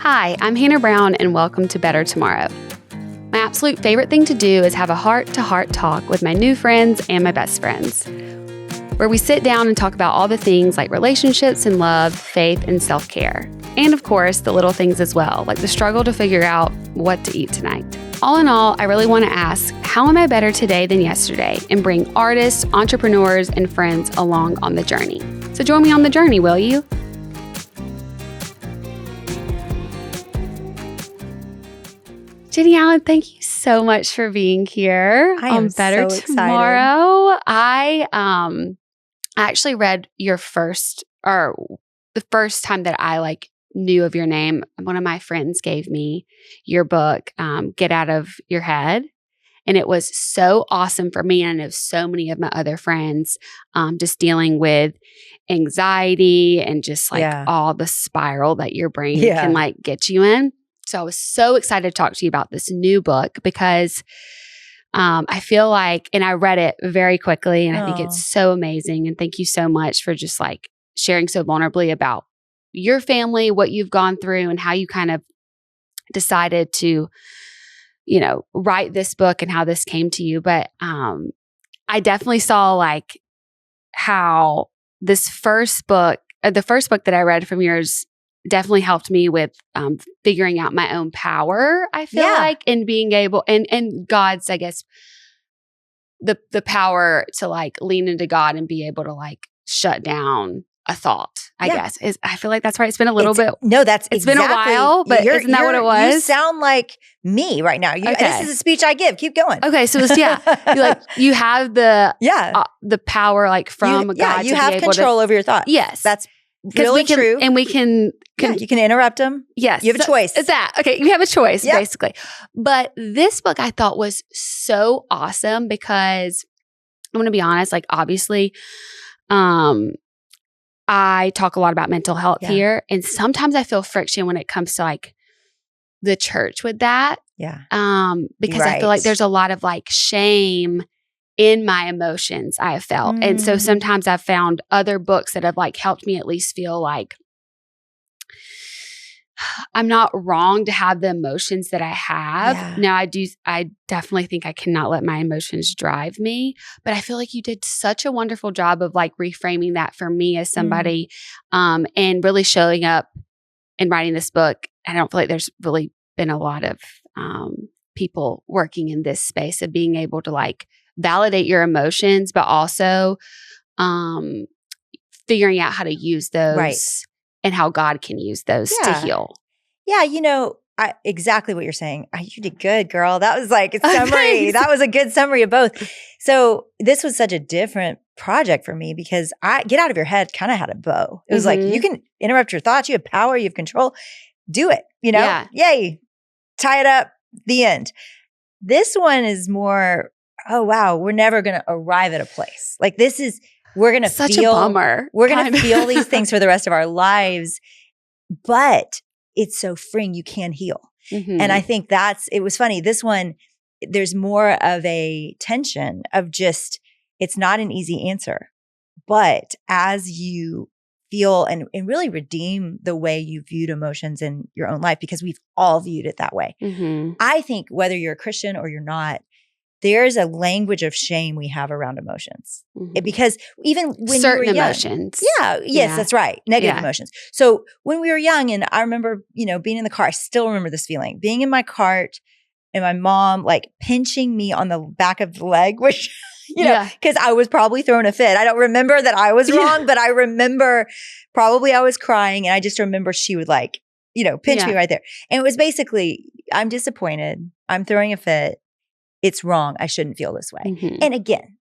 Hi, I'm Hannah Brown, and welcome to Better Tomorrow. My absolute favorite thing to do is have a heart-to-heart talk with my new friends and my best friends, where we sit down and talk about all the things like relationships and love, faith, and self-care. And of course, the little things as well, like the struggle to figure out what to eat tonight. All in all, I really want to ask, how am I better today than yesterday? And bring artists, entrepreneurs, and friends along on the journey. So join me on the journey, will you? Jennie Allen, thank you so much for being here on Better Tomorrow. I actually read your the first time that I knew of your name. One of my friends gave me your book, Get Out of Your Head. And it was so awesome for me. And I know so many of my other friends just dealing with anxiety and just all the spiral that your brain can get you in. So I was so excited to talk to you about this new book because I feel like, and I read it very quickly and I think it's so amazing. And thank you so much for just sharing so vulnerably about your family, what you've gone through and how you kind of decided to, write this book and how this came to you. But I definitely saw how this first book, the first book that I read from yours definitely helped me with figuring out my own power, I feel like, and being able, and God's, I guess, the power to lean into God and be able to shut down a thought, I guess. I feel like that's right. It's been a little bit. No, it's been a while, but isn't that what it was? You sound like me right now. This is a speech I give. Keep going. Okay. So it's, you have the power from God. You have control over your thoughts. Yes. That's really true. And we can you can interrupt them. Yes. You have a choice. Is that okay? You have a choice, basically. But this book I thought was so awesome because I'm going to be honest, obviously, I talk a lot about mental health here. And sometimes I feel friction when it comes to the church with that. Yeah. Because I feel like there's a lot of shame in my emotions I have felt. And so sometimes I've found other books that have helped me at least feel like I'm not wrong to have the emotions that I have. Yeah. Now I definitely think I cannot let my emotions drive me, but I feel like you did such a wonderful job of reframing that for me as somebody and really showing up and writing this book. I don't feel like there's really been a lot of people working in this space of being able to validate your emotions, but also figuring out how to use those and how God can use those to heal. Yeah, exactly what you're saying. You did good, girl. That was a summary. That was a good summary of both. So this was such a different project for me because Get Out of Your Head kind of had a bow. It was you can interrupt your thoughts. You have power. You have control. Do it. Yay. Tie it up. The end. This one is more, oh, wow, we're never going to arrive at a place. We're going to feel. Such a bummer. We're going to feel these things for the rest of our lives. But it's so freeing. You can heal. Mm-hmm. And I think it was funny. This one, there's more of a tension of just, it's not an easy answer. But as you feel and really redeem the way you viewed emotions in your own life, because we've all viewed it that way. Mm-hmm. I think whether you're a Christian or you're not, there's a language of shame we have around emotions. Mm-hmm. Because even when certain you were young, emotions. That's right. Negative emotions. So when we were young, and I remember, being in the car, I still remember this feeling, being in my cart and my mom pinching me on the back of the leg, which, because I was probably throwing a fit. I don't remember that I was wrong, but I remember probably I was crying. And I just remember she would pinch me right there. And it was basically, I'm disappointed. I'm throwing a fit. It's wrong. I shouldn't feel this way. Mm-hmm. And again,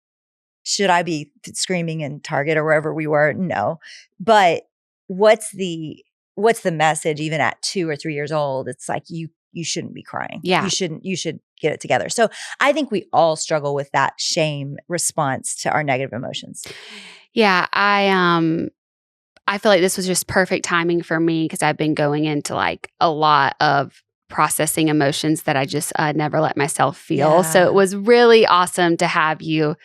should I be screaming in Target or wherever we were? No. But what's the message even at 2 or 3 years old? It's you shouldn't be crying. Yeah. You should get it together. So I think we all struggle with that shame response to our negative emotions. Yeah. I feel like this was just perfect timing for me because I've been going into a lot of processing emotions that I just never let myself feel. Yeah. So it was really awesome to have you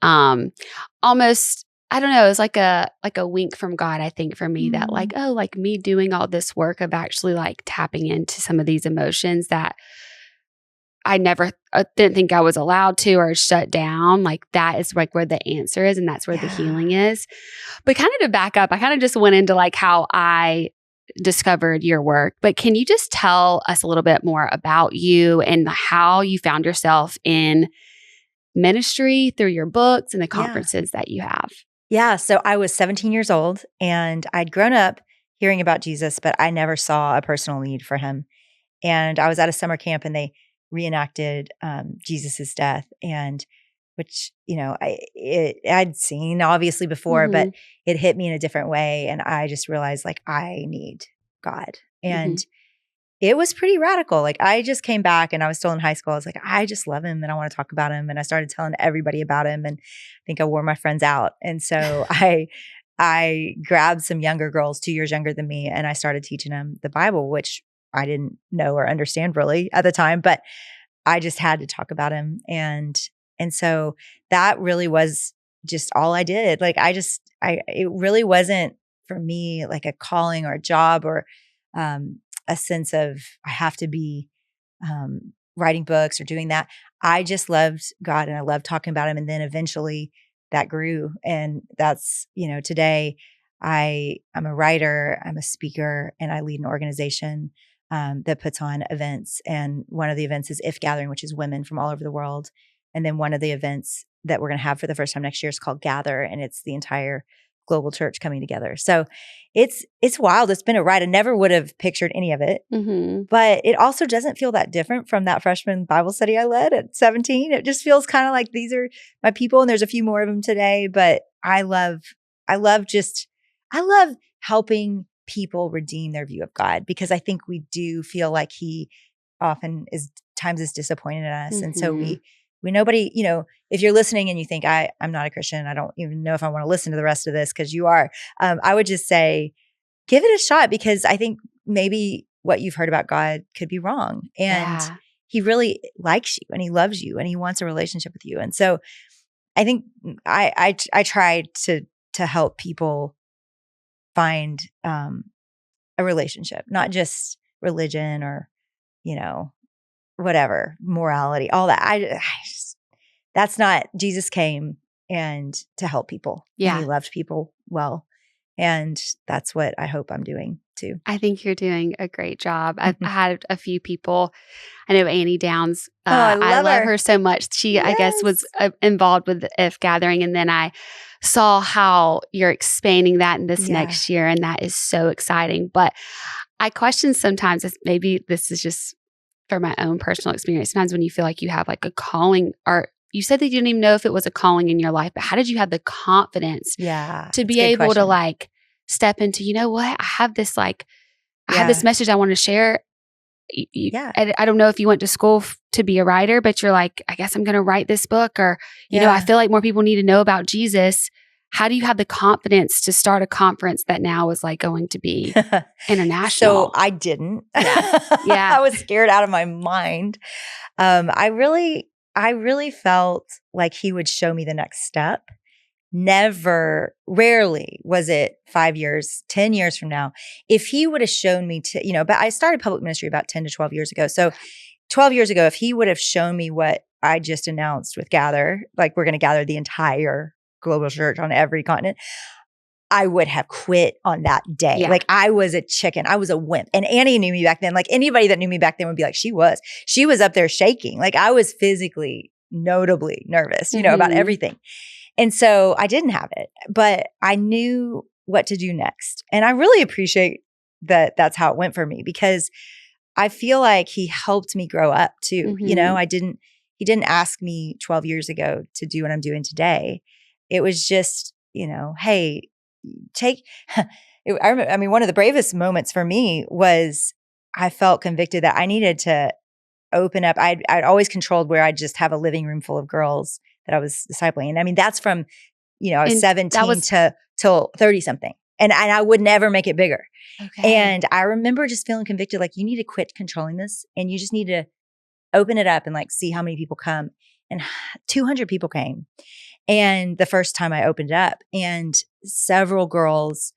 almost I don't know, it was like a wink from God, I think, for me that like, oh, like me doing all this work of actually like tapping into some of these emotions that I never didn't think I was allowed to or shut down. Like that is like where the answer is and that's where the healing is. But kind of to back up, I kind of just went into like how I discovered your work. But can you just tell us a little bit more about you and how you found yourself in ministry through your books and the conferences that you have? Yeah. So I was 17 years old and I'd grown up hearing about Jesus, but I never saw a personal need for him. And I was at a summer camp and they reenacted Jesus's death, and which, I'd seen obviously before, but it hit me in a different way. And I just realized like, I need God. And it was pretty radical. Like I just came back and I was still in high school. I was like, I just love him and I want to talk about him. And I started telling everybody about him. And I think I wore my friends out. And so I grabbed some younger girls, 2 years younger than me, and I started teaching them the Bible, which I didn't know or understand really at the time, but I just had to talk about him. And so that really was just all I did. Like it really wasn't for me like a calling or a job or a sense of I have to be writing books or doing that. I just loved God and I loved talking about him. And then eventually that grew. And that's, today I'm a writer, I'm a speaker, and I lead an organization that puts on events. And one of the events is If Gathering, which is women from all over the world. And then one of the events that we're going to have for the first time next year is called Gather. And it's the entire global church coming together. So it's wild. It's been a ride. I never would have pictured any of it, but it also doesn't feel that different from that freshman Bible study I led at 17. It just feels kind of like these are my people and there's a few more of them today, but I love helping people redeem their view of God because I think we do feel like he often is disappointed in us. And so nobody, if you're listening and you think I'm not a Christian, I don't even know if I want to listen to the rest of this because you are, I would just say, give it a shot because I think maybe what you've heard about God could be wrong. And he really likes you and he loves you and he wants a relationship with you. And so I think I try to help people find a relationship, not just religion or, whatever, morality, all that. That's not, Jesus came and to help people. Yeah. And he loved people well. And that's what I hope I'm doing too. I think you're doing a great job. I've had a few people. I know Annie Downs. I love her so much. She, I guess, was involved with the If Gathering. And then I saw how you're expanding that in this next year. And that is so exciting. But I question sometimes, maybe this is just for my own personal experience, sometimes when you feel like you have like a calling, or you said that you didn't even know if it was a calling in your life, but how did you have the confidence to be able to like step into, you know what, I have this like, I have this message I want to share. I don't know if you went to school to be a writer, but you're like, I guess I'm going to write this book, or, you know, I feel like more people need to know about Jesus. How do you have the confidence to start a conference that now is like going to be international? So I didn't. I was scared out of my mind. I really felt like he would show me the next step. Rarely was it 5 years, 10 years from now. If he would have shown me but I started public ministry about 10 to 12 years ago. So 12 years ago, if he would have shown me what I just announced with Gather, like we're going to gather the entire global church on every continent, I would have quit on that day. Yeah. Like I was a chicken. I was a wimp. And Annie knew me back then. Like anybody that knew me back then would be like, she was up there shaking. Like I was physically, notably nervous, about everything. And so I didn't have it, but I knew what to do next. And I really appreciate that that's how it went for me because I feel like he helped me grow up too. He didn't ask me 12 years ago to do what I'm doing today. It was just, hey, one of the bravest moments for me was I felt convicted that I needed to open up. I'd always controlled where I'd just have a living room full of girls that I was discipling. And I mean, that's from, I was 17 till 30 something. And I would never make it bigger. Okay. And I remember just feeling convicted, like you need to quit controlling this and you just need to open it up and like see how many people come. And 200 people came. And the first time I opened up, and several girls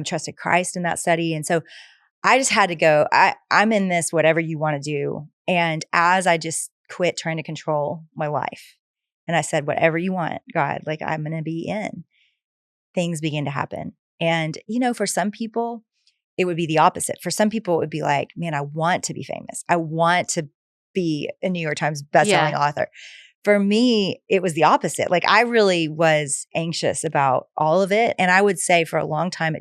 trusted Christ in that study. And so I just had to go, I'm in this, whatever you want to do. And as I just quit trying to control my life, and I said, whatever you want, God, like I'm going to be in, things begin to happen. And, for some people, it would be the opposite. For some people, it would be like, man, I want to be famous. I want to be a New York Times bestselling author. For me, it was the opposite. Like I really was anxious about all of it. And I would say for a long time,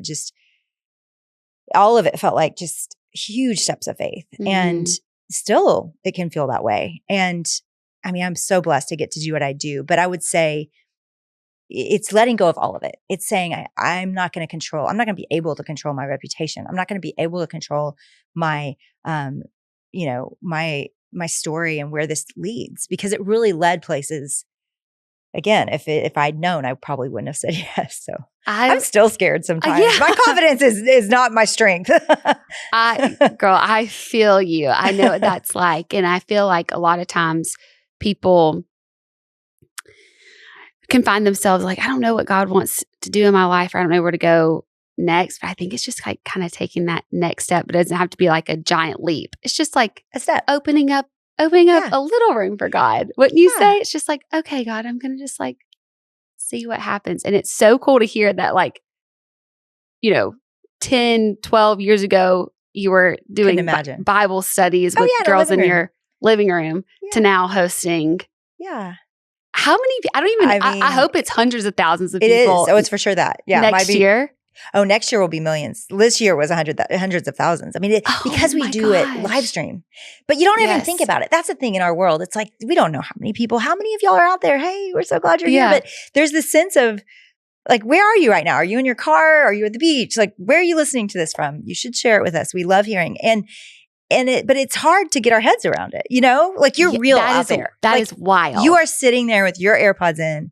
all of it felt like just huge steps of faith. Mm-hmm. And still it can feel that way. And I mean, I'm so blessed to get to do what I do, but I would say it's letting go of all of it. It's saying, I'm not going to be able to control my reputation. I'm not going to be able to control my, my story and where this leads, because it really led places. Again, if I'd known, I probably wouldn't have said yes. So I'm still scared sometimes. My confidence is not my strength. I feel you. I know what that's like. And I feel like a lot of times people can find themselves like, I don't know what God wants to do in my life, or I don't know where to go next. But I think it's just like kind of taking that next step. But it doesn't have to be like a giant leap. It's just like a step, opening up a little room for God. Wouldn't you say? It's just like, okay, God, I'm going to just like see what happens. And it's so cool to hear that, like, 10, 12 years ago, you were doing Bible studies with girls in your living room to now hosting. Yeah. How many? I hope it's hundreds of thousands of people. It is. Oh, it's for sure that. Yeah. Next year. Oh, next year will be millions. This year was hundreds of thousands. I mean, because we do it live stream, but you don't even think about it. That's the thing in our world. It's like, we don't know how many of y'all are out there. Hey, we're so glad you're here. But there's this sense of like, where are you right now? Are you in your car? Are you at the beach? Like, where are you listening to this from? You should share it with us. We love hearing. But it's hard to get our heads around it. Like you're real out there. That is wild. You are sitting there with your AirPods in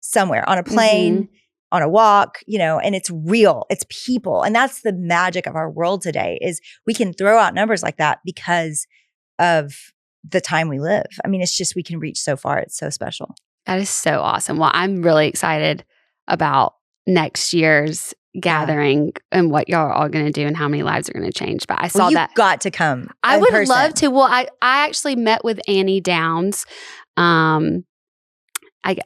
somewhere on a plane, on a walk, and it's real. It's people. And that's the magic of our world today is we can throw out numbers like that because of the time we live. I mean, it's just, we can reach so far. It's so special. That is so awesome. Well, I'm really excited about next year's gathering and what y'all are all going to do and how many lives are going to change. But I saw that. You've got to come. I would love to. Well, I actually met with Annie Downs, a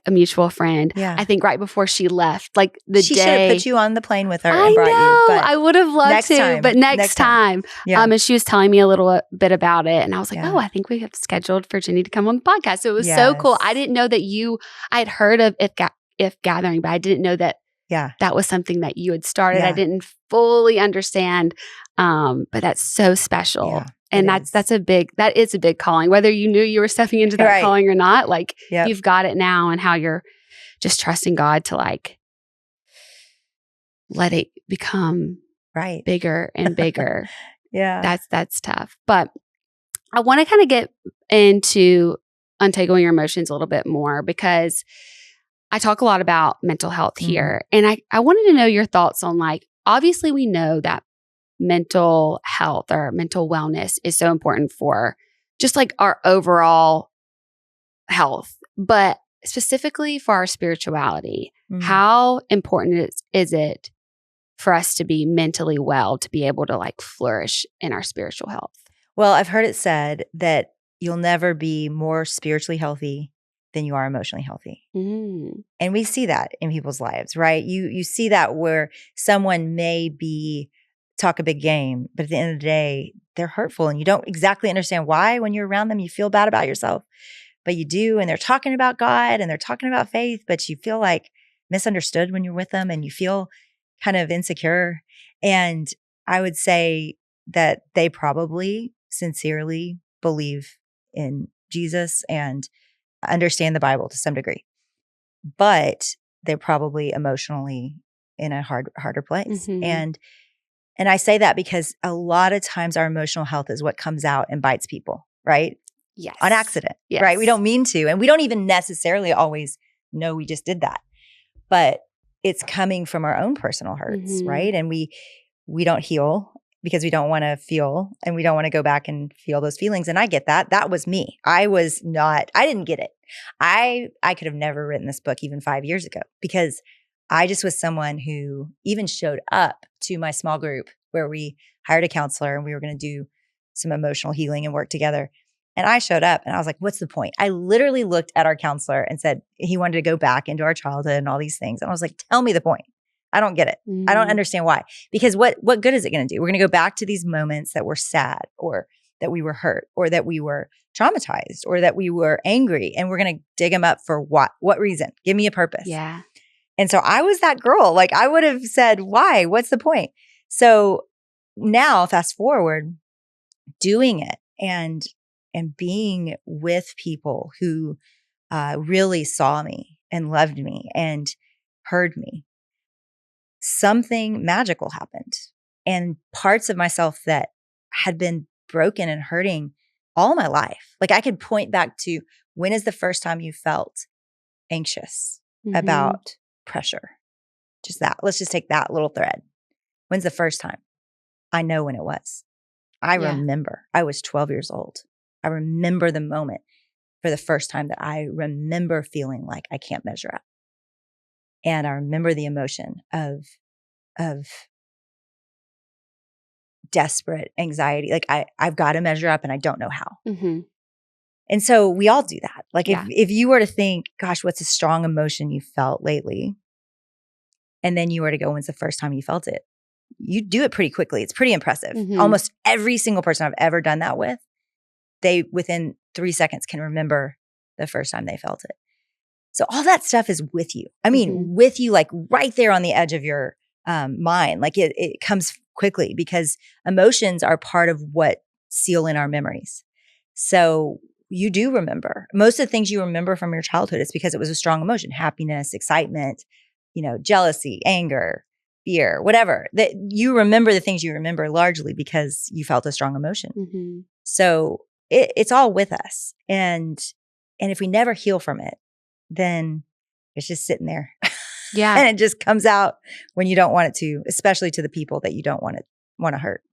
mutual friend. Yeah. I think right before she left, like she should have put you on the plane with her and brought you. But I would have loved to, but next time. Yeah. And she was telling me a little bit about it, and I was like, oh, I think we have scheduled for Jennie to come on the podcast. So it was so cool. I didn't know that I had heard of If Gathering, but I didn't know that that was something that you had started. Yeah. I didn't fully understand, but that's so special. Yeah, and that is a big calling, whether you knew you were stepping into that calling or not. Like you've got it now, and how you're just trusting God to like let it become bigger and bigger. That's tough. But I want to kind of get into untangling your emotions a little bit more, because I talk a lot about mental health here. And I wanted to know your thoughts on, like, obviously we know that mental health or mental wellness is so important for just like our overall health, but specifically for our spirituality. How important is it for us to be mentally well, to be able to like flourish in our spiritual health? Well, I've heard it said that you'll never be more spiritually healthy than you are emotionally healthy. And we see that in people's lives, right? You see that where someone may talk a big game, but at the end of the day, they're hurtful and you don't exactly understand why. When you're around them, you feel bad about yourself, but you do. And they're talking about God and they're talking about faith, but you feel like misunderstood when you're with them and you feel kind of insecure. And I would say that they probably sincerely believe in Jesus and understand the Bible to some degree, but they're probably emotionally in a harder place. And I say that because a lot of times our emotional health is what comes out and bites people, right? Yes. On accident, right? We don't mean to, and we don't even necessarily always know we just did that, but it's coming from our own personal hurts, right? And we don't heal because we don't want to feel and we don't want to go back and feel those feelings. And I get that. That was me. I didn't get it. I could have never written this book even 5 years ago because I just was someone who even showed up to my small group where we hired a counselor and we were going to do some emotional healing and work together. And I showed up and I was like, what's the point? I literally looked at our counselor and said, he wanted to go back into our childhood and all these things. And I was like, tell me the point. I don't get it. I don't understand why. Because what good is it going to do? We're going to go back to these moments that were sad or that we were hurt or that we were traumatized or that we were angry. And we're going to dig them up for what? What reason? Give me a purpose. Yeah. And so I was that girl. Like I would have said, why? What's the point? So now fast forward, doing it and being with people who really saw me and loved me and heard me, something magical happened. And parts of myself that had been broken and hurting all my life. Like I could point back to, when is the first time you felt anxious about pressure? Just that. Let's just take that little thread. When's the first time? I know when it was. I remember. I was 12 years old. I remember the moment for the first time that I remember feeling like I can't measure up. And I remember the emotion of desperate anxiety. Like I've got to measure up and I don't know how. And so we all do that. Like if you were to think, gosh, what's a strong emotion you felt lately? And then you were to go, when's the first time you felt it? You do it pretty quickly. It's pretty impressive. Almost every single person I've ever done that with, they within 3 seconds can remember the first time they felt it. So all that stuff is with you. I mean, with you, like right there on the edge of your mind. Like it comes quickly because emotions are part of what seal in our memories. So you do remember. Most of the things you remember from your childhood is because it was a strong emotion, happiness, excitement, jealousy, anger, fear, whatever. That you remember the things you remember largely because you felt a strong emotion. So it's all with us. And if we never heal from it, then it's just sitting there. Yeah. And it just comes out when you don't want it to, especially to the people that you don't want to hurt.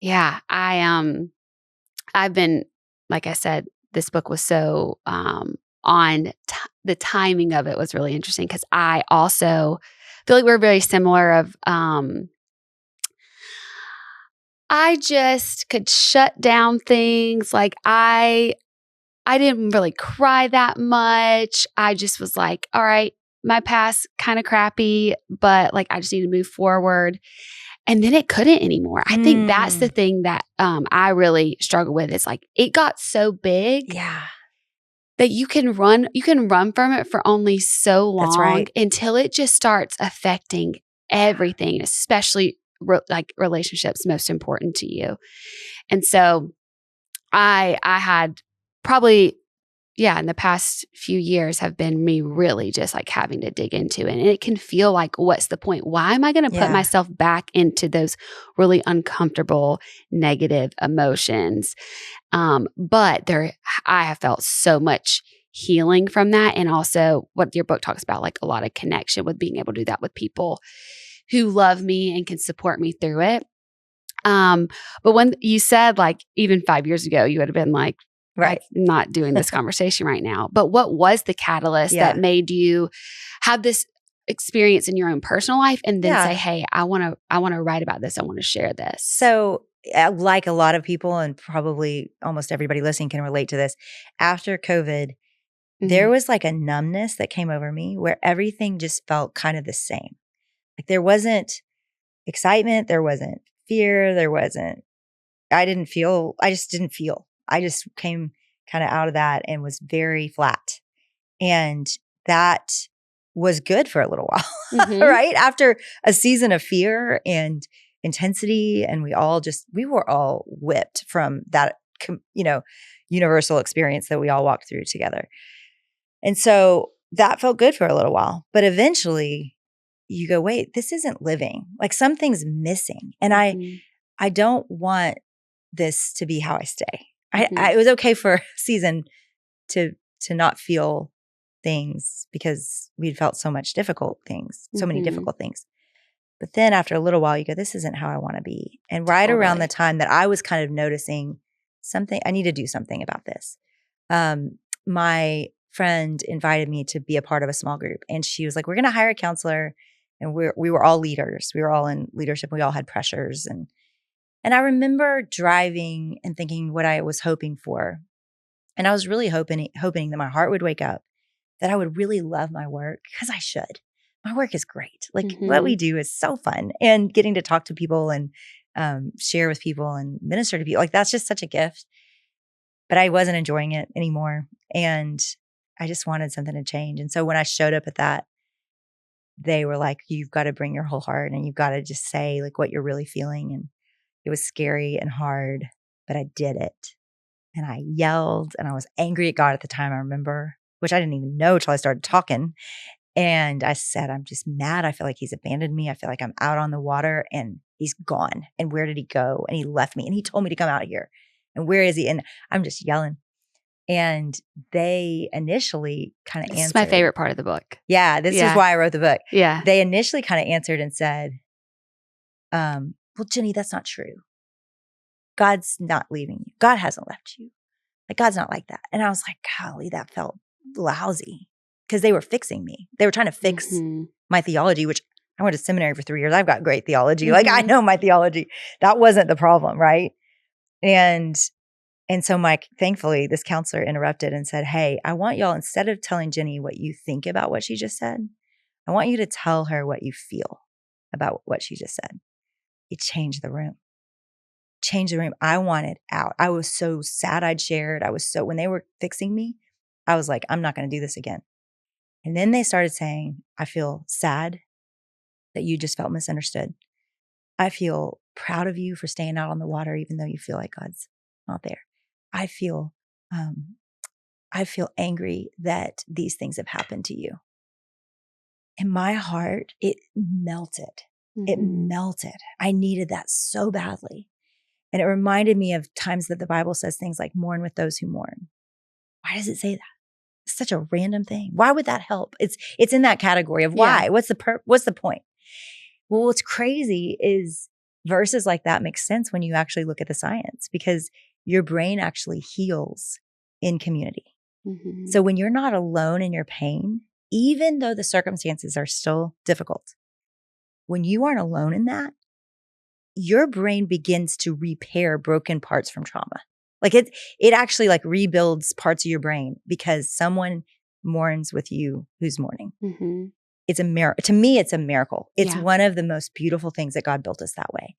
Yeah. I've been, like I said, this book was so the timing of it was really interesting because I also feel like we're very similar of I just could shut down things. Like I didn't really cry that much. I just was like, all right, my past kind of crappy, but like I just need to move forward. And then it couldn't anymore. I think that's the thing that I really struggle with. It's like it got so big that you can run from it for only so long. That's right. Until it just starts affecting everything, especially like relationships most important to you. And so I had probably, in the past few years have been me really just like having to dig into it. And it can feel like, what's the point? Why am I going to put myself back into those really uncomfortable, negative emotions? But I have felt so much healing from that. And also what your book talks about, like a lot of connection with being able to do that with people who love me and can support me through it. But when you said like even 5 years ago, you would have been like, right, I'm not doing this conversation right now. But what was the catalyst that made you have this experience in your own personal life and then say, hey, I want to write about this. I want to share this. So like a lot of people and probably almost everybody listening can relate to this. After COVID, there was like a numbness that came over me where everything just felt kind of the same. Like there wasn't excitement. There wasn't fear. I just didn't feel. I just came kind of out of that and was very flat. And that was good for a little while, right? After a season of fear and intensity, and we were all whipped from that, universal experience that we all walked through together. And so that felt good for a little while. But eventually you go, wait, this isn't living. Like something's missing. And I don't want this to be how I stay. It was okay for a season to not feel things because we'd felt so many difficult things. But then after a little while, you go, this isn't how I want to be. And right around the time that I was kind of noticing something, I need to do something about this. My friend invited me to be a part of a small group. And she was like, we're going to hire a counselor. And we were all leaders. We were all in leadership. We all had pressures. And I remember driving and thinking what I was hoping for. And I was really hoping that my heart would wake up, that I would really love my work, because I should. My work is great. Like what we do is so fun, and getting to talk to people and share with people and minister to people, like that's just such a gift. But I wasn't enjoying it anymore. And I just wanted something to change. And so when I showed up at that, they were like, you've got to bring your whole heart, and you've got to just say like what you're really feeling. And it was scary and hard, but I did it. And I yelled, and I was angry at God at the time, I remember, which I didn't even know till I started talking. And I said, I'm just mad. I feel like he's abandoned me. I feel like I'm out on the water and he's gone. And where did he go? And he left me, and he told me to come out here. And where is he? And I'm just yelling. And they initially kind of answered. This is my favorite part of the book. Yeah, this is why I wrote the book. Yeah. They initially kind of answered and said, well, Jennie, that's not true. God's not leaving you. God hasn't left you. Like, God's not like that. And I was like, golly, that felt lousy, because they were fixing me. They were trying to fix my theology, which I went to seminary for 3 years. I've got great theology. Like, I know my theology. That wasn't the problem, right? And so thankfully, this counselor interrupted and said, hey, I want y'all, instead of telling Jennie what you think about what she just said, I want you to tell her what you feel about what she just said. It changed the room. I wanted out. I was so sad I'd shared. When they were fixing me, I was like, I'm not going to do this again. And then they started saying, I feel sad that you just felt misunderstood. I feel proud of you for staying out on the water, even though you feel like God's not there. I feel angry that these things have happened to you. In my heart, it melted. It melted. I needed that so badly. And it reminded me of times that the Bible says things like, mourn with those who mourn. Why does it say that? It's such a random thing. Why would that help? It's in that category of why. Yeah. What's the point? Well, what's crazy is verses like that make sense when you actually look at the science, because your brain actually heals in community. So when you're not alone in your pain, even though the circumstances are still difficult, when you aren't alone in that, your brain begins to repair broken parts from trauma. Like it actually like rebuilds parts of your brain because someone mourns with you who's mourning. It's a miracle. To me, it's a miracle. It's one of the most beautiful things that God built us that way.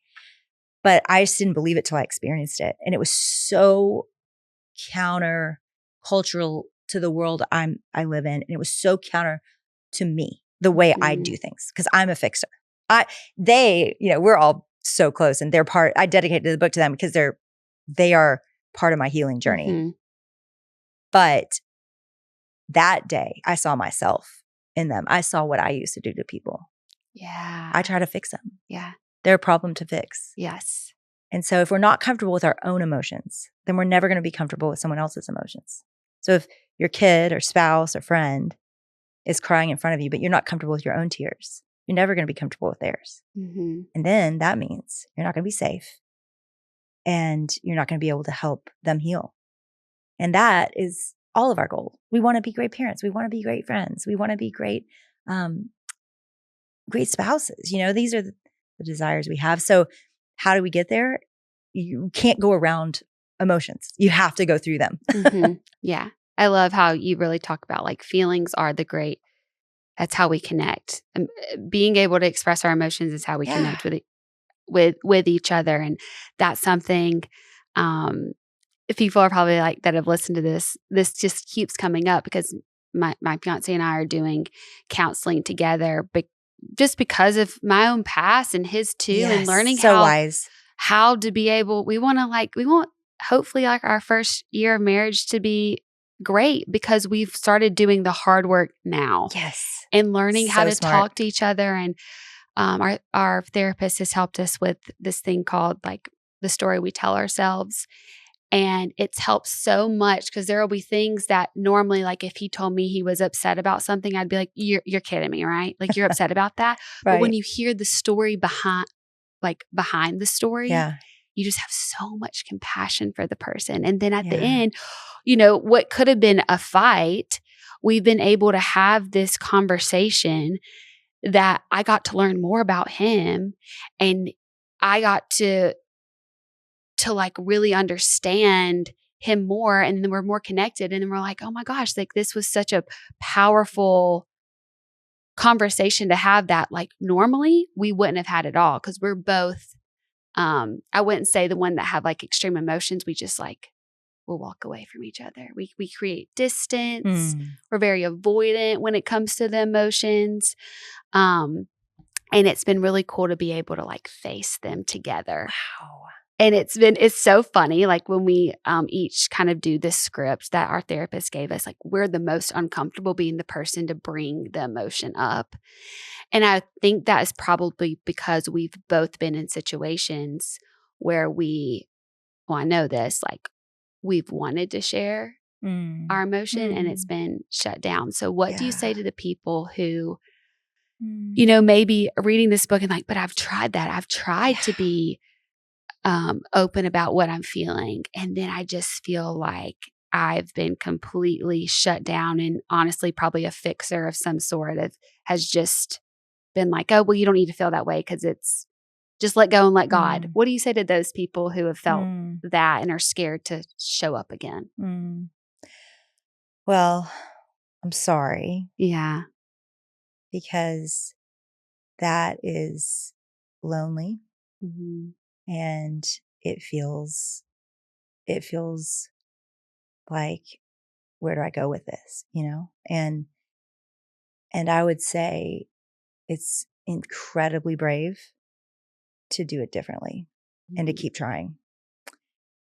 But I just didn't believe it till I experienced it. And it was so counter cultural to the world I live in. And it was so counter to me, the way I do things, because I'm a fixer. We're all so close, and I dedicated the book to them because they are part of my healing journey. But that day I saw myself in them. I saw what I used to do to people. Yeah. I try to fix them. Yeah. They're a problem to fix. Yes. And so if we're not comfortable with our own emotions, then we're never going to be comfortable with someone else's emotions. So if your kid or spouse or friend is crying in front of you, but you're not comfortable with your own tears, you're never going to be comfortable with theirs. And then that means you're not going to be safe, and you're not going to be able to help them heal. And that is all of our goal. We want to be great parents. We want to be great friends. We want to be great spouses. These are the desires we have. So how do we get there? You can't go around emotions. You have to go through them. Yeah. I love how you really talk about like feelings are that's how we connect. And being able to express our emotions is how we connect with each other. And that's something people are probably like that have listened to this just keeps coming up because my fiance and I are doing counseling together, but just because of my own past and his too, and learning how to be able, we want hopefully like our first year of marriage to be great because we've started doing the hard work now. Yes. And learning how to talk to each other. And our therapist has helped us with this thing called like the story we tell ourselves. And it's helped so much because there will be things that normally, like if he told me he was upset about something, I'd be like, you're kidding me, right? Like you're upset about that. Right. But when you hear the story behind the story, you just have so much compassion for the person. And then at the end, what could have been a fight, we've been able to have this conversation that I got to learn more about him, and I got to like really understand him more, and then we're more connected, and then we're like, oh my gosh, like this was such a powerful conversation to have that like normally we wouldn't have had at all, because we're both I wouldn't say the one that have like extreme emotions. We just like we'll walk away from each other. We create distance. We're very avoidant when it comes to the emotions. And it's been really cool to be able to like face them together. Wow. And it's so funny. Like when we each kind of do this script that our therapist gave us, like we're the most uncomfortable being the person to bring the emotion up. And I think that is probably because we've both been in situations where I know this, like we've wanted to share our emotion and it's been shut down. So what do you say to the people who, maybe reading this book and like, but I've tried that. I've tried to be open about what I'm feeling. And then I just feel like I've been completely shut down, and honestly, probably a fixer of some sort has just been like, oh, well, you don't need to feel that way because it's just let go and let God. What do you say to those people who have felt that and are scared to show up again? Well, I'm sorry. Yeah. Because that is lonely. And it feels like, where do I go with this? And I would say it's incredibly brave to do it differently and to keep trying.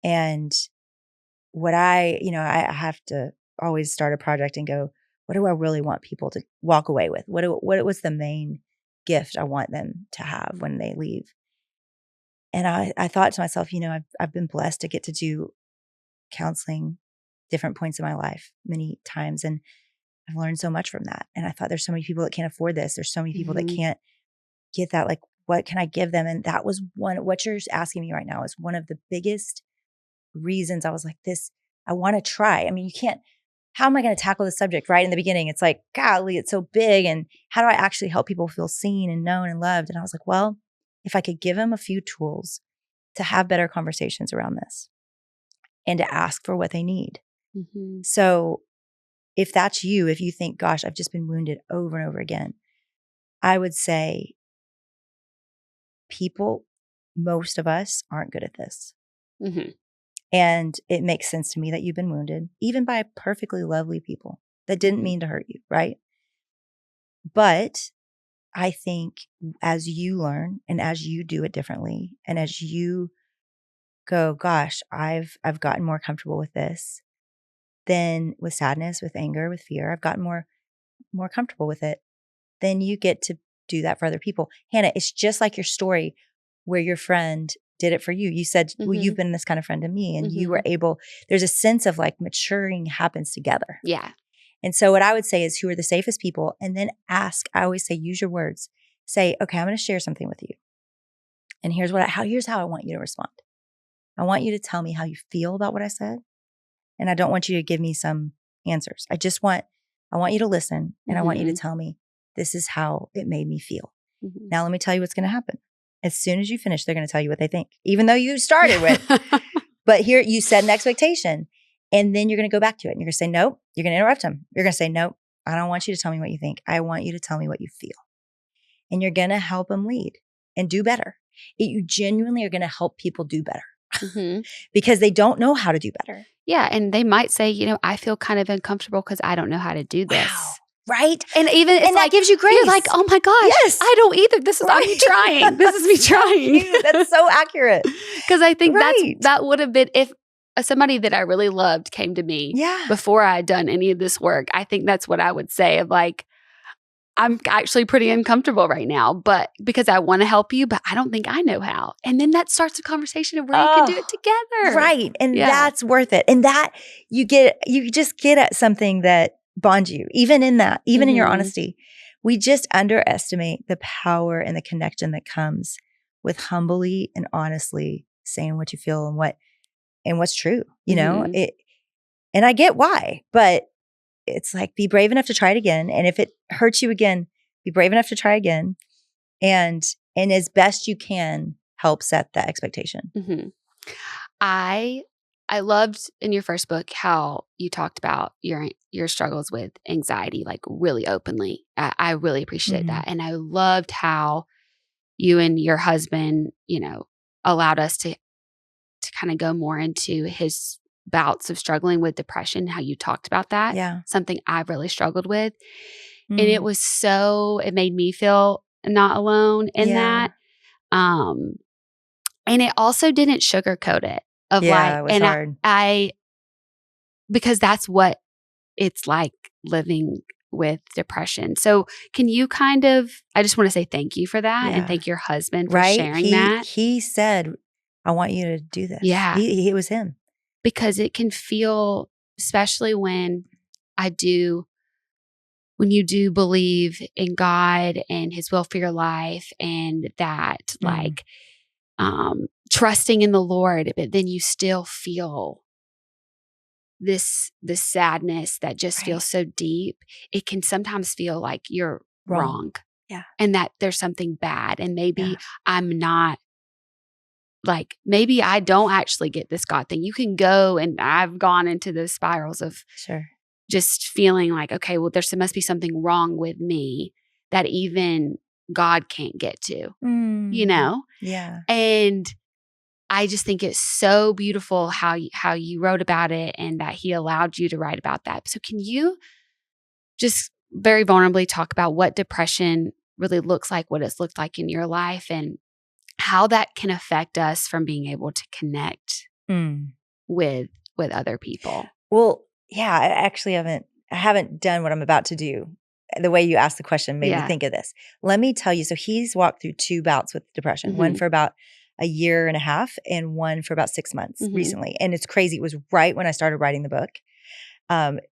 And what I have to always start a project and go, what do I really want people to walk away with? What's the main gift I want them to have when they leave? And I thought to myself, I've been blessed to get to do counseling different points in my life many times. And I've learned so much from that. And I thought there's so many people that can't afford this. There's so many people that can't get that. Like, what can I give them? And that was what you're asking me right now is one of the biggest reasons I was like, I want to try. I mean, how am I going to tackle this subject right in the beginning? It's like, golly, it's so big. And how do I actually help people feel seen and known and loved? And I was like, well, if I could give them a few tools to have better conversations around this and to ask for what they need. So if that's you, if you think, gosh, I've just been wounded over and over again, I would say most of us aren't good at this. And it makes sense to me that you've been wounded, even by perfectly lovely people that didn't mean to hurt you, right? But I think as you learn and as you do it differently, and as you go, gosh, I've gotten more comfortable with this, then with sadness, with anger, with fear, I've gotten more comfortable with it. Then you get to do that for other people. Hannah, it's just like your story where your friend did it for you. You said, well, you've been this kind of friend to me, and you were able, there's a sense of like maturing happens together. Yeah. And so what I would say is, who are the safest people? And then ask, I always say, use your words. Say, okay, I'm going to share something with you. And here's how I want you to respond. I want you to tell me how you feel about what I said. And I don't want you to give me some answers. I want you to listen, and I want you to tell me, this is how it made me feel. Now let me tell you what's going to happen. As soon as you finish, they're going to tell you what they think, even though you started with. But here you set an expectation, and then you're going to go back to it. And you're going to say, nope. You're going to interrupt them. You're going to say, nope, I don't want you to tell me what you think. I want you to tell me what you feel. And you're going to help them lead and do better. You genuinely are going to help people do better because they don't know how to do better. Yeah. And they might say, I feel kind of uncomfortable because I don't know how to do this. Wow. Right? And even it's that gives you grace. You're like, oh my gosh, yes. I don't either. This is me trying. This is me trying. That's so accurate. Because I think that would have been, if somebody that I really loved came to me before I had done any of this work, I think that's what I would say of like, I'm actually pretty uncomfortable right now, but because I want to help you, but I don't think I know how. And then that starts a conversation of where you can do it together. Right. And that's worth it. And that you just get at something that bonds you, even in that, even in your honesty. We just underestimate the power and the connection that comes with humbly and honestly saying what you feel and what's true, you know, and I get why, but it's like, be brave enough to try it again. And if it hurts you again, be brave enough to try again. And as best you can, help set that expectation. I loved in your first book how you talked about your struggles with anxiety, like really openly. I really appreciate that. And I loved how you and your husband, you know, allowed us to kind of go more into his bouts of struggling with depression, how you talked about that. Yeah. Something I've really struggled with. And it made me feel not alone in that. And it also didn't sugarcoat it it was hard. I because that's what it's like living with depression. So can you I just want to say thank you for that and thank your husband for sharing that. He said, I want you to do this. Yeah. It was him. Because it can feel, especially when you do believe in God and his will for your life and that trusting in the Lord, but then you still feel this sadness that just feels so deep. It can sometimes feel like you're wrong. Yeah. And that there's something bad. And maybe I'm not maybe I don't actually get this God thing. You can go, and I've gone into those spirals of just feeling like, okay, well, there must be something wrong with me that even God can't get to, you know? Yeah. And I just think it's so beautiful how you wrote about it and that he allowed you to write about that. So can you just very vulnerably talk about what depression really looks like, what it's looked like in your life, and how that can affect us from being able to connect with other people? Well, yeah, I haven't done what I'm about to do. The way you asked the question made me think of this. Let me tell you. So he's walked through 2 bouts with depression, one for about a year and a half and one for about 6 months recently. And it's crazy. It was right when I started writing the book.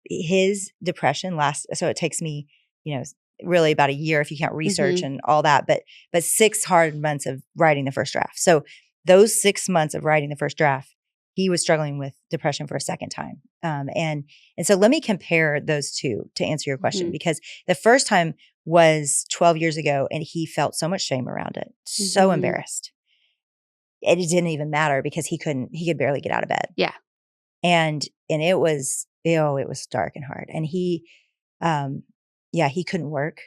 His depression so it takes me, you know, really about a year if you count research and all that, but 6 hard months of writing the first draft. So those 6 months of writing the first draft, he was struggling with depression for a second time. And so let me compare those two to answer your question, because the first time was 12 years ago and he felt so much shame around it, so embarrassed. And it didn't even matter because he could barely get out of bed. Yeah. And it was dark and hard. And he couldn't work.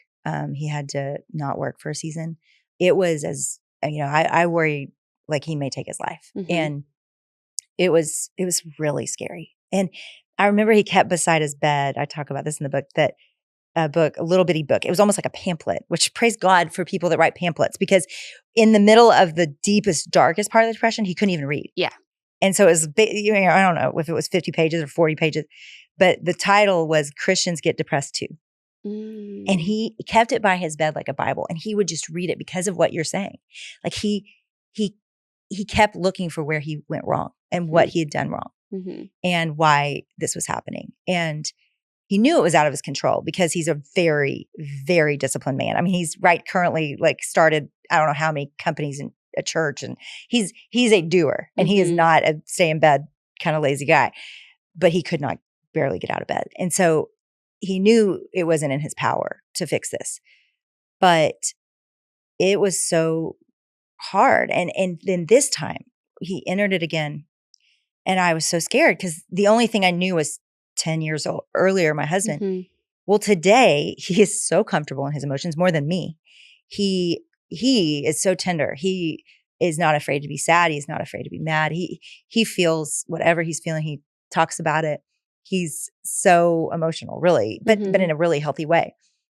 He had to not work for a season. It was I worried like he may take his life. And it was really scary. And I remember he kept beside his bed. I talk about this in the book, a little bitty book. It was almost like a pamphlet, which praise God for people that write pamphlets, because in the middle of the deepest, darkest part of the depression, he couldn't even read. Yeah. And so it was, I don't know if it was 50 pages or 40 pages, but the title was Christians Get Depressed Too. And he kept it by his bed like a Bible, and he would just read it because of what you're saying. Like he kept looking for where he went wrong and what he had done wrong and why this was happening. And he knew it was out of his control because he's a very, very disciplined man. I mean, he's currently started, I don't know how many companies in a church, and he's a doer, and he is not a stay in bed kind of lazy guy, but he could not barely get out of bed. And so he knew it wasn't in his power to fix this, but it was so hard. And then this time he entered it again. And I was so scared because the only thing I knew was 10 years earlier, my husband. Well, today he is so comfortable in his emotions more than me. He is so tender. He is not afraid to be sad. He's not afraid to be mad. He feels whatever he's feeling. He talks about it. He's so emotional, really, but in a really healthy way.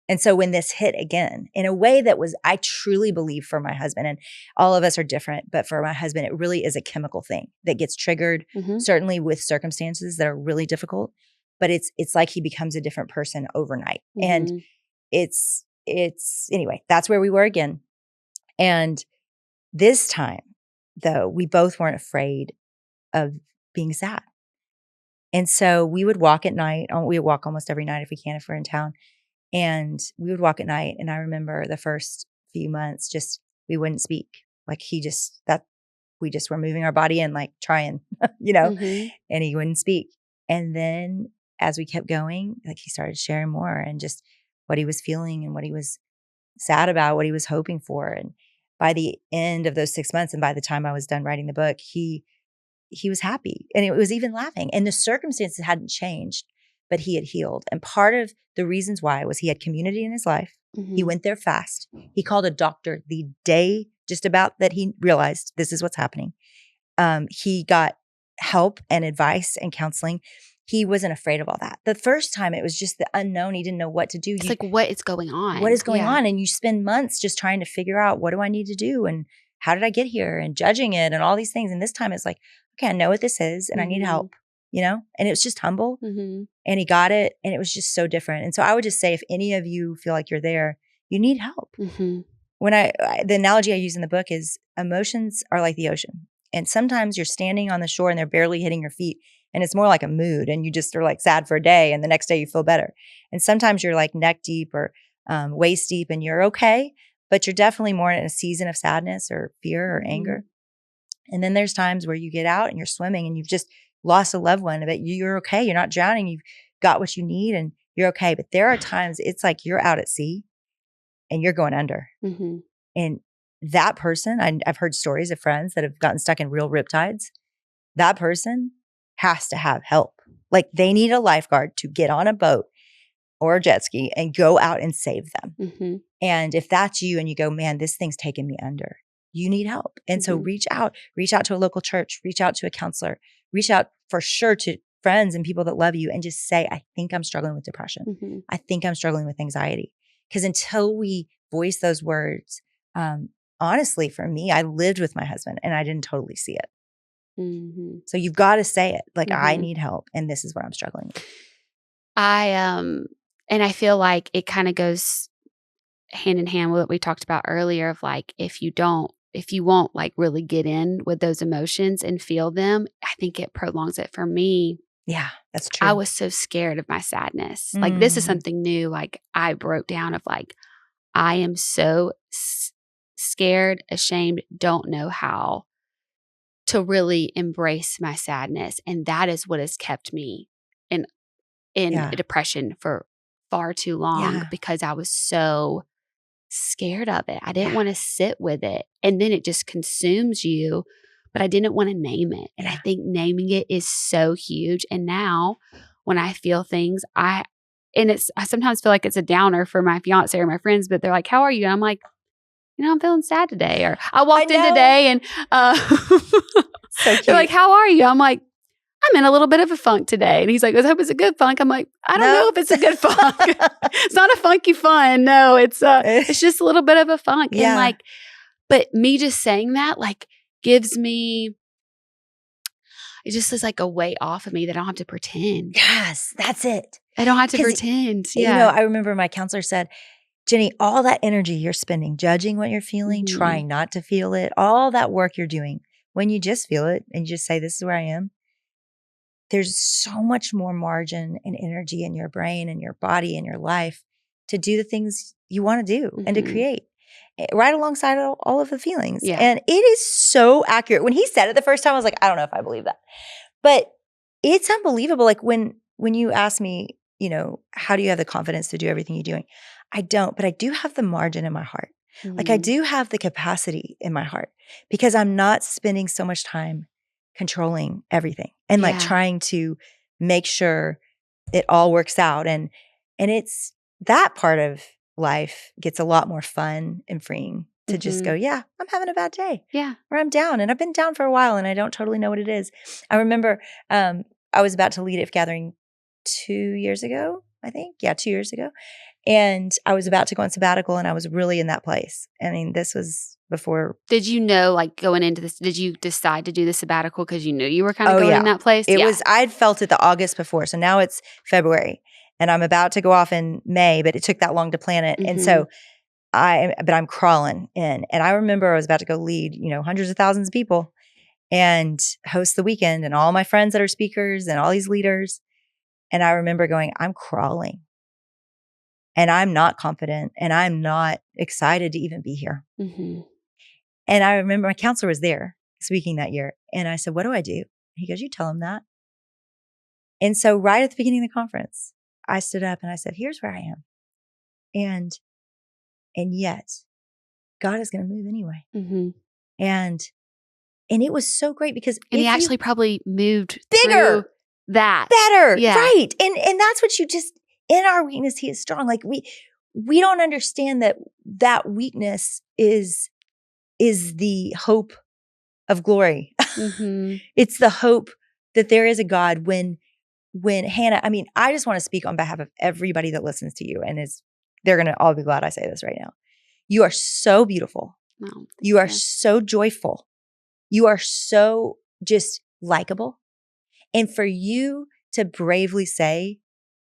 And so when this hit again, in a way that was, I truly believe for my husband, and all of us are different, but for my husband, it really is a chemical thing that gets triggered, certainly with circumstances that are really difficult, but it's like he becomes a different person overnight. And it anyway, that's where we were again. And this time, though, we both weren't afraid of being sad. And so we would walk at night. We would walk almost every night if we're in town. And we would walk at night. And I remember the first few months, we wouldn't speak. Like we just were moving our body and like trying, and he wouldn't speak. And then as we kept going, like he started sharing more and just what he was feeling and what he was sad about, what he was hoping for. And by the end of those 6 months, and by the time I was done writing the book, he was happy. And it was even laughing. And the circumstances hadn't changed, but he had healed. And part of the reasons why was he had community in his life. He went there fast. He called a doctor the day just about that he realized this is what's happening. He got help and advice and counseling. He wasn't afraid of all that. The first time it was just the unknown. He didn't know what to do. It's like, what is going on? What is going on? And you spend months just trying to figure out, what do I need to do? And how did I get here? And judging it and all these things. And this time it's like, okay, I know what this is and I need help, and it was just humble and he got it. And it was just so different. And so I would just say, if any of you feel like you're there, you need help. When the analogy I use in the book is emotions are like the ocean. And sometimes you're standing on the shore and they're barely hitting your feet. And it's more like a mood and you just are like sad for a day and the next day you feel better. And sometimes you're like neck deep or waist deep and you're okay, but you're definitely more in a season of sadness or fear or anger. And then there's times where you get out and you're swimming and you've just lost a loved one, but you're okay. You're not drowning. You've got what you need and you're okay. But there are times it's like you're out at sea and you're going under. And that person, I've heard stories of friends that have gotten stuck in real riptides. That person has to have help. Like they need a lifeguard to get on a boat or a jet ski and go out and save them. And if that's you and you go, man, this thing's taking me under, you need help. And so reach out to a local church, reach out to a counselor, reach out for sure to friends and people that love you and just say, I think I'm struggling with depression. I think I'm struggling with anxiety. Because until we voice those words, honestly, for me, I lived with my husband and I didn't totally see it. So you've got to say it. Like, I need help and this is what I'm struggling with. And I feel like it kind of goes hand in hand with what we talked about earlier of like, if you won't like really get in with those emotions and feel them, I think it prolongs it for me. Yeah, that's true. I was so scared of my sadness. Like this is something new. Like I broke down of like, I am so scared, ashamed, don't know how to really embrace my sadness. And that is what has kept me in depression for far too long because I was so scared of it. I didn't want to sit with it. And then it just consumes you, but I didn't want to name it. And I think naming it is so huge. And now when I feel things, I sometimes feel like it's a downer for my fiance or my friends, but they're like, how are you? And I'm like, I'm feeling sad today. Or I walked in today and so they're like, how are you? I'm like, I'm in a little bit of a funk today. And he's like, I hope it's a good funk. I'm like, I don't know if it's a good funk. It's not a funky fun. No, it's just a little bit of a funk. And like, but me just saying that like gives me, it just is like a weight off of me that I don't have to pretend. Yes, that's it. I don't have to pretend. I remember my counselor said, Jennie, all that energy you're spending, judging what you're feeling, trying not to feel it, all that work you're doing, when you just feel it and you just say, this is where I am, there's so much more margin and energy in your brain and your body and your life to do the things you want to do and to create right alongside all of the feelings. Yeah. And it is so accurate. When he said it the first time, I was like, I don't know if I believe that. But it's unbelievable. Like when you ask me, how do you have the confidence to do everything you're doing? I don't, but I do have the margin in my heart. Like I do have the capacity in my heart because I'm not spending so much time controlling everything and like trying to make sure it all works out. And it's that part of life gets a lot more fun and freeing to just go, I'm having a bad day. Yeah. Or I'm down and I've been down for a while and I don't totally know what it is. I remember I was about to lead If Gathering 2 years ago, I think. Yeah, 2 years ago. And I was about to go on sabbatical and I was really in that place. I mean, this was before. Did you know, like going into this, did you decide to do the sabbatical because you knew you were kind of going in that place? It was, I'd felt it the August before. So now it's February. and I'm about to go off in May, but it took that long to plan it. And so I'm crawling in. And I remember I was about to go lead, hundreds of thousands of people and host the weekend and all my friends that are speakers and all these leaders. And I remember going, I'm crawling and I'm not confident and I'm not excited to even be here. And I remember my counselor was there speaking that year. And I said, what do I do? He goes, you tell him that. And so right at the beginning of the conference, I stood up and I said, here's where I am. And yet God is going to move anyway. And it was so great because he actually probably moved bigger, that better. Yeah. Right. And that's what in our weakness, he is strong. Like we don't understand that weakness is the hope of glory. It's the hope that there is a God when Hannah, I just want to speak on behalf of everybody that listens to you and they're going to all be glad I say this right now. You are so beautiful. Oh, you are so joyful. You are so just likable. And for you to bravely say,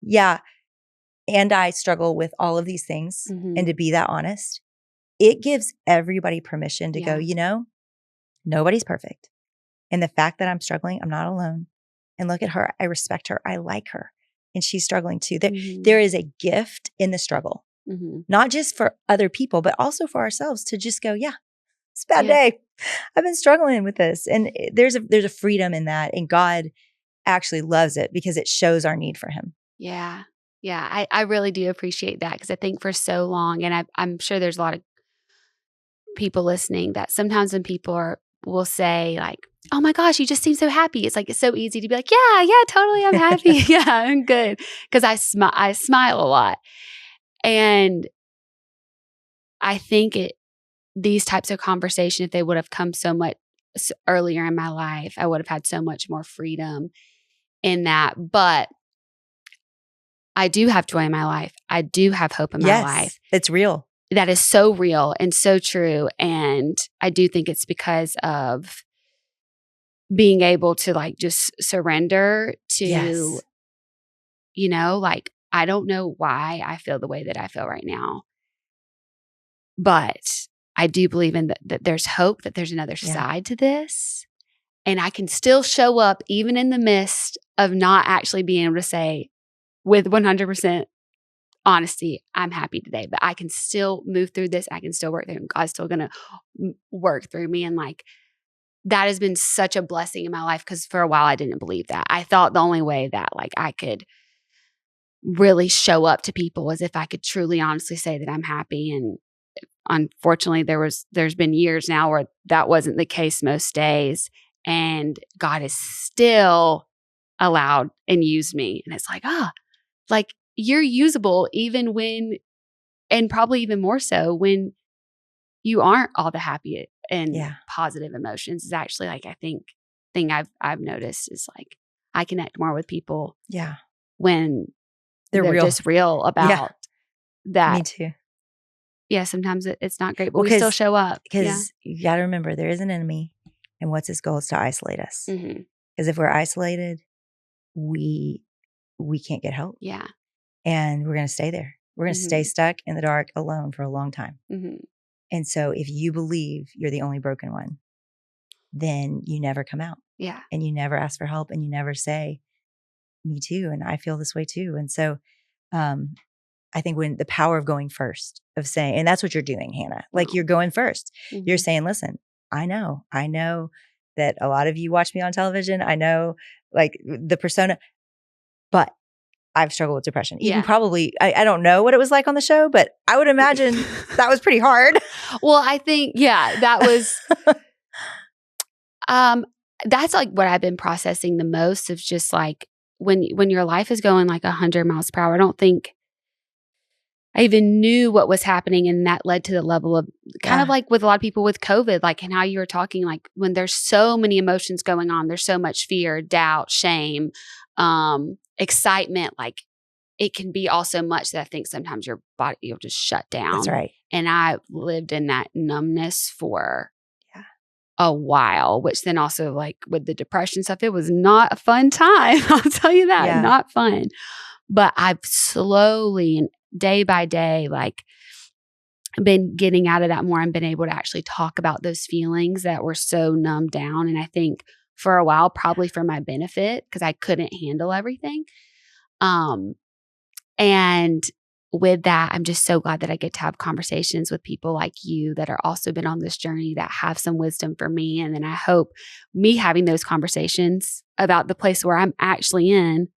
yeah, and I struggle with all of these things and to be that honest, it gives everybody permission to go, nobody's perfect. And the fact that I'm struggling, I'm not alone. And look at her. I respect her. I like her. And she's struggling too. There is a gift in the struggle, not just for other people, but also for ourselves to just go, yeah, it's a bad day. I've been struggling with this. And there's a freedom in that. And God actually loves it because it shows our need for him. Yeah. Yeah. I really do appreciate that because I think for so long, and I'm sure there's a lot of people listening that sometimes when people will say like, oh my gosh, you just seem so happy. It's like, it's so easy to be like, yeah, totally. I'm happy. Yeah, I'm good. Because I smile a lot. And I think these types of conversation, if they would have come so much earlier in my life, I would have had so much more freedom in that. But I do have joy in my life. I do have hope in my life. It's real. That is so real and so true. And I do think it's because of being able to like just surrender to, like, I don't know why I feel the way that I feel right now, but I do believe in that there's hope, that there's another side to this. And I can still show up even in the midst of not actually being able to say with 100% honesty, I'm happy today, but I can still move through this. I can still work through it. And God's still going to work through me. And like, that has been such a blessing in my life because for a while I didn't believe that. I thought the only way that like I could really show up to people was if I could truly honestly say that I'm happy. And unfortunately there's been years now where that wasn't the case most days. And God has still allowed and used me. And it's like, like you're usable even when, and probably even more so when you aren't all the happy and positive emotions. Is actually like, I think thing I've noticed is like I connect more with people when they're real. Just real about that. Me too. Yeah, sometimes it's not great, but we still show up. Because you got to remember there is an enemy, and what's his goal is to isolate us. Because if we're isolated, we can't get help. Yeah. And we're going to stay there. We're going to stay stuck in the dark alone for a long time. And so if you believe you're the only broken one, then you never come out. Yeah. And you never ask for help and you never say, me too. And I feel this way too. And so I think when the power of going first, of saying, and that's what you're doing, Hannah, like you're going first. You're saying, listen, I know that a lot of you watch me on television. I know like the persona, but I've struggled with depression. Even probably, I don't know what it was like on the show, but I would imagine that was pretty hard. Well, I think, that was, that's like what I've been processing the most of just like when your life is going like 100 miles per hour, I don't think I even knew what was happening. And that led to the level of kind of like with a lot of people with COVID, like, and how you were talking, like when there's so many emotions going on, there's so much fear, doubt, shame, excitement, like it can be also much that I think sometimes your body, you'll just shut down. That's right. And I lived in that numbness for a while, which then also like with the depression stuff, it was not a fun time. I'll tell you that, not fun. But I've slowly and day by day, like, been getting out of that more and been able to actually talk about those feelings that were so numbed down. And I think for a while, probably for my benefit, because I couldn't handle everything. And with that, I'm just so glad that I get to have conversations with people like you that are also been on this journey that have some wisdom for me. And then I hope me having those conversations about the place where I'm actually in,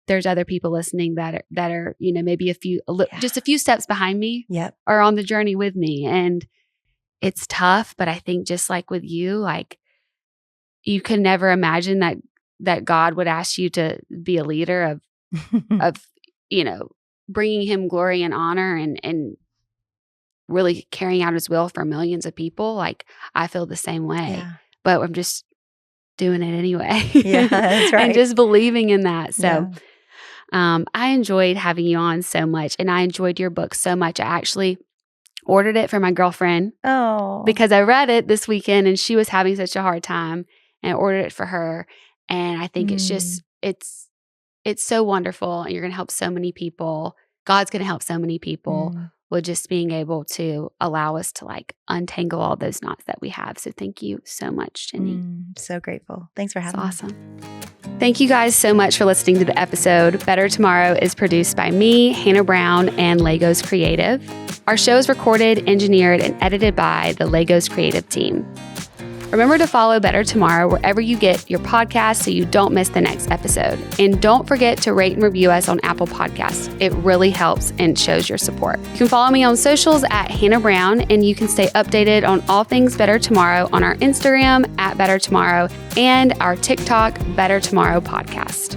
there's other people listening that are, maybe just a few steps behind me are on the journey with me. And it's tough, but I think just like with you, like, you could never imagine that God would ask you to be a leader of bringing him glory and honor and really carrying out his will for millions of people. Like, I feel the same way, but I'm just doing it anyway. Yeah, that's right. And just believing in that. So I enjoyed having you on so much, and I enjoyed your book so much. I actually ordered it for my girlfriend because I read it this weekend and she was having such a hard time, and I ordered it for her. And I think it's just, it's so wonderful, and you're going to help so many people. God's going to help so many people with just being able to allow us to, like, untangle all those knots that we have. So thank you so much, Jennie. So grateful. Thanks for having me. Awesome. Thank you guys so much for listening to the episode. Better Tomorrow is produced by me, Hannah Brown, and Legos Creative. Our show is recorded, engineered, and edited by the Legos Creative team. Remember to follow Better Tomorrow wherever you get your podcasts so you don't miss the next episode. And don't forget to rate and review us on Apple Podcasts. It really helps and shows your support. You can follow me on socials at Hannah Brown, and you can stay updated on all things Better Tomorrow on our Instagram at Better Tomorrow and our TikTok Better Tomorrow podcast.